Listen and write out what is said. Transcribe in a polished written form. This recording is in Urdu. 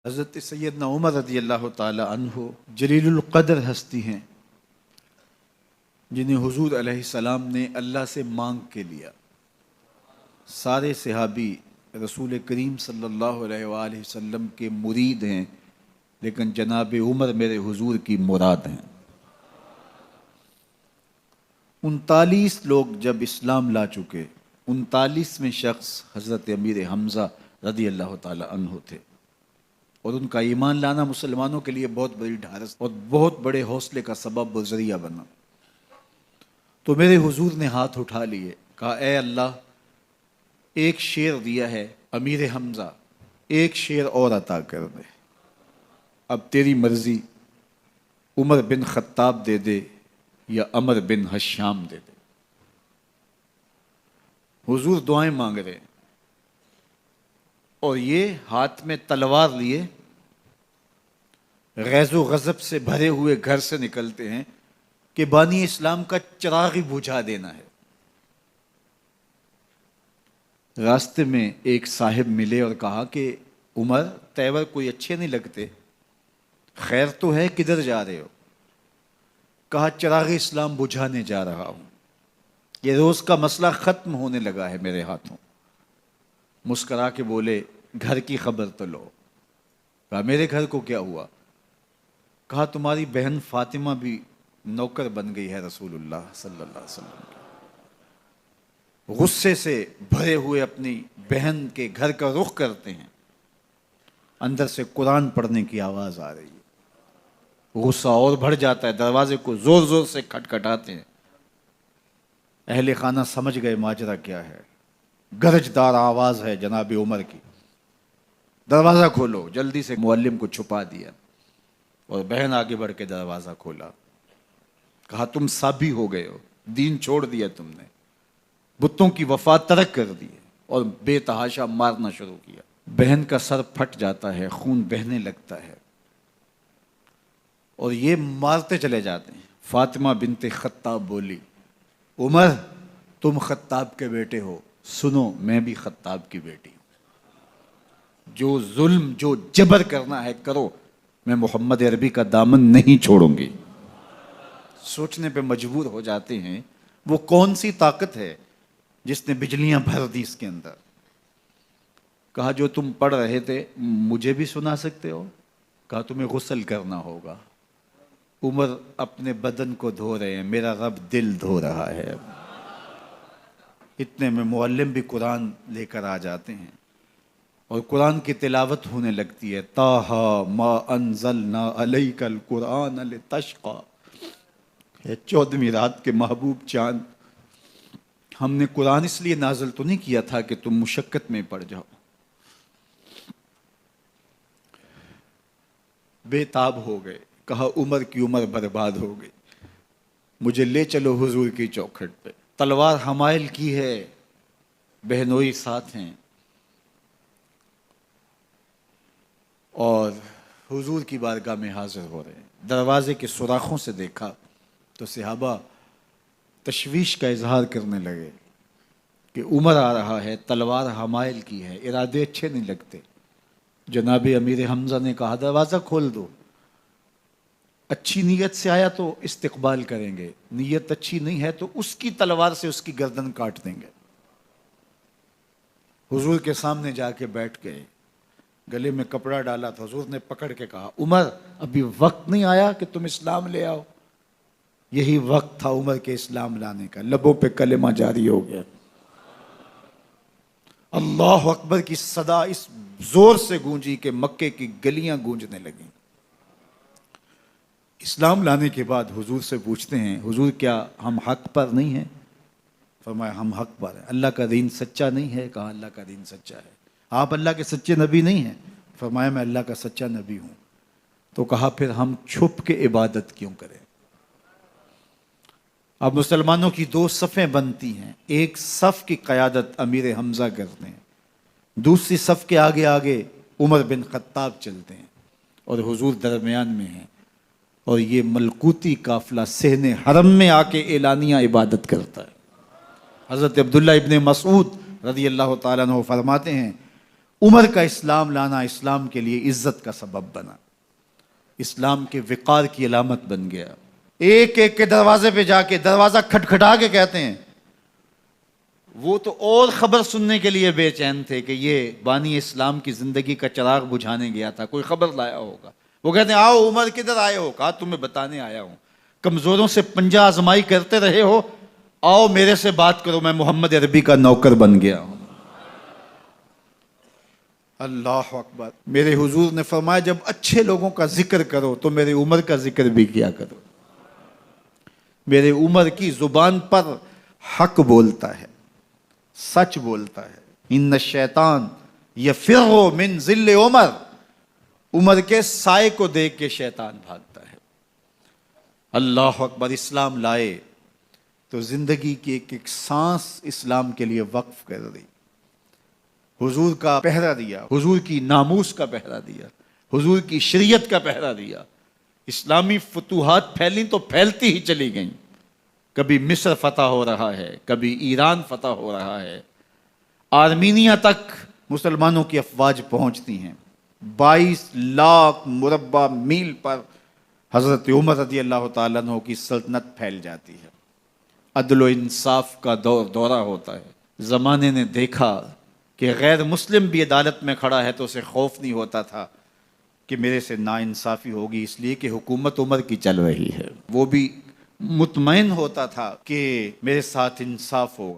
حضرت سیدنا عمر رضی اللہ تعالی عنہ جلیل القدر ہستی ہیں جنہیں حضور علیہ السلام نے اللہ سے مانگ کے لیا۔ سارے صحابی رسول کریم صلی اللہ علیہ وآلہ وسلم کے مرید ہیں، لیکن جناب عمر میرے حضور کی مراد ہیں۔ 39 لوگ جب اسلام لا چکے، 39ویں شخص حضرت امیر حمزہ رضی اللہ تعالی عنہ تھے، اور ان کا ایمان لانا مسلمانوں کے لیے بہت بڑی ڈھارس اور بہت بڑے حوصلے کا سبب و ذریعہ بنا۔ تو میرے حضور نے ہاتھ اٹھا لیے، کہا اے اللہ، ایک شیر دیا ہے امیر حمزہ، ایک شیر اور عطا کر دے، اب تیری مرضی، عمر بن خطاب دے دے یا عمر بن حشام دے دے۔ حضور دعائیں مانگ رہے ہیں، اور یہ ہاتھ میں تلوار لیے غیظ و غضب سے بھرے ہوئے گھر سے نکلتے ہیں کہ بانی اسلام کا چراغ ہی بجھا دینا ہے۔ راستے میں ایک صاحب ملے اور کہا کہ عمر، تیور کوئی اچھے نہیں لگتے، خیر تو ہے، کدھر جا رہے ہو؟ کہا چراغ اسلام بجھانے جا رہا ہوں، یہ روز کا مسئلہ ختم ہونے لگا ہے میرے ہاتھوں۔ مسکرا کے بولے گھر کی خبر تو لو۔ کہا میرے گھر کو کیا ہوا؟ کہا تمہاری بہن فاطمہ بھی نوکر بن گئی ہے رسول اللہ صلی اللہ علیہ وسلم کی۔ غصے سے بھرے ہوئے اپنی بہن کے گھر کا رخ کرتے ہیں، اندر سے قرآن پڑھنے کی آواز آ رہی ہے، غصہ اور بڑھ جاتا ہے، دروازے کو زور زور سے کھٹکھٹاتے ہیں۔ اہل خانہ سمجھ گئے ماجرا کیا ہے، گرجدار آواز ہے جناب عمر کی، دروازہ کھولو۔ جلدی سے معلم کو چھپا دیا اور بہن آگے بڑھ کے دروازہ کھولا۔ کہا تم سابی ہو گئے ہو، دین چھوڑ دیا تم نے، بتوں کی وفا ترک کر دی اور بے تحاشا مارنا شروع کیا۔ بہن کا سر پھٹ جاتا ہے، خون بہنے لگتا ہے، اور یہ مارتے چلے جاتے ہیں۔ فاطمہ بنت خطاب بولی عمر، تم خطاب کے بیٹے ہو، سنو میں بھی خطاب کی بیٹی ہوں، جو ظلم جو جبر کرنا ہے کرو، میں محمد عربی کا دامن نہیں چھوڑوں گی۔ سوچنے پہ مجبور ہو جاتے ہیں وہ کون سی طاقت ہے جس نے بجلیاں بھر دی اس کے اندر۔ کہا جو تم پڑھ رہے تھے مجھے بھی سنا سکتے ہو؟ کہا تمہیں غسل کرنا ہوگا۔ عمر اپنے بدن کو دھو رہے ہیں، میرا رب دل دھو رہا ہے۔ اتنے میں معلم بھی قرآن لے کر آ جاتے ہیں اور قرآن کی تلاوت ہونے لگتی ہے۔ طٰہٰ ما انزلنا علیک القرآن لتشقی، 14ویں رات کے محبوب چاند، ہم نے قرآن اس لیے نازل تو نہیں کیا تھا کہ تم مشقت میں پڑ جاؤ۔ بے تاب ہو گئے، کہا عمر کی عمر برباد ہو گئی، مجھے لے چلو حضور کی چوکھٹ پہ۔ تلوار حمائل کی ہے، بہنوئی ساتھ ہیں، اور حضور کی بارگاہ میں حاضر ہو رہے ہیں۔ دروازے کے سوراخوں سے دیکھا تو صحابہ تشویش کا اظہار کرنے لگے کہ عمر آ رہا ہے، تلوار حمائل کی ہے، ارادے اچھے نہیں لگتے۔ جناب امیر حمزہ نے کہا دروازہ کھول دو، اچھی نیت سے آیا تو استقبال کریں گے، نیت اچھی نہیں ہے تو اس کی تلوار سے اس کی گردن کاٹ دیں گے۔ حضور کے سامنے جا کے بیٹھ گئے، گلے میں کپڑا ڈالا تھا، حضور نے پکڑ کے کہا عمر ابھی وقت نہیں آیا کہ تم اسلام لے آؤ؟ یہی وقت تھا عمر کے اسلام لانے کا، لبوں پہ کلمہ جاری ہو گیا۔ اللہ اکبر کی صدا اس زور سے گونجی کہ مکے کی گلیاں گونجنے لگیں۔ اسلام لانے کے بعد حضور سے پوچھتے ہیں حضور کیا ہم حق پر نہیں ہیں؟ فرمایا ہم حق پر ہیں۔ اللہ کا دین سچا نہیں ہے؟ کہا اللہ کا دین سچا ہے۔ آپ اللہ کے سچے نبی نہیں ہیں؟ فرمایا میں اللہ کا سچا نبی ہوں۔ تو کہا پھر ہم چھپ کے عبادت کیوں کریں؟ اب مسلمانوں کی 2 صفیں بنتی ہیں، ایک صف کی قیادت امیر حمزہ کرتے ہیں، دوسری صف کے آگے آگے عمر بن خطاب چلتے ہیں، اور حضور درمیان میں ہیں، اور یہ ملکوتی قافلہ صحن حرم میں آ کے اعلانیہ عبادت کرتا ہے۔ حضرت عبداللہ ابن مسعود رضی اللہ تعالیٰ عنہ فرماتے ہیں عمر کا اسلام لانا اسلام کے لیے عزت کا سبب بنا، اسلام کے وقار کی علامت بن گیا۔ ایک ایک کے دروازے پہ جا کے دروازہ کھٹکھٹا کے کہتے ہیں، وہ تو اور خبر سننے کے لیے بے چین تھے کہ یہ بانی اسلام کی زندگی کا چراغ بجھانے گیا تھا، کوئی خبر لایا ہوگا۔ وہ کہتے ہیں آؤ عمر کدھر آئے ہو؟ کہا تمہیں بتانے آیا ہوں، کمزوروں سے پنجہ آزمائی کرتے رہے ہو، آؤ میرے سے بات کرو، میں محمد عربی کا نوکر بن گیا ہوں۔ اللہ اکبر۔ میرے حضور نے فرمایا جب اچھے لوگوں کا ذکر کرو تو میرے عمر کا ذکر بھی کیا کرو۔ میرے عمر کی زبان پر حق بولتا ہے، سچ بولتا ہے۔ ان الشیطان یفر من ظل عمر، عمر کے سائے کو دیکھ کے شیطان بھاگتا ہے۔ اللہ اکبر۔ اسلام لائے تو زندگی کی ایک ایک سانس اسلام کے لیے وقف کر دی، حضور کا پہرا دیا، حضور کی ناموس کا پہرا دیا، حضور کی شریعت کا پہرا دیا۔ اسلامی فتوحات پھیلیں تو پھیلتی ہی چلی گئیں، کبھی مصر فتح ہو رہا ہے، کبھی ایران فتح ہو رہا ہے، آرمینیا تک مسلمانوں کی افواج پہنچتی ہیں۔ 22 لاکھ مربع میل پر حضرت عمر رضی اللہ تعالیٰ عنہ کی سلطنت پھیل جاتی ہے۔ عدل و انصاف کا دورہ ہوتا ہے۔ زمانے نے دیکھا کہ غیر مسلم بھی عدالت میں کھڑا ہے تو اسے خوف نہیں ہوتا تھا کہ میرے سے ناانصافی ہوگی، اس لیے کہ حکومت عمر کی چل رہی ہے۔ وہ بھی مطمئن ہوتا تھا کہ میرے ساتھ انصاف ہوگا۔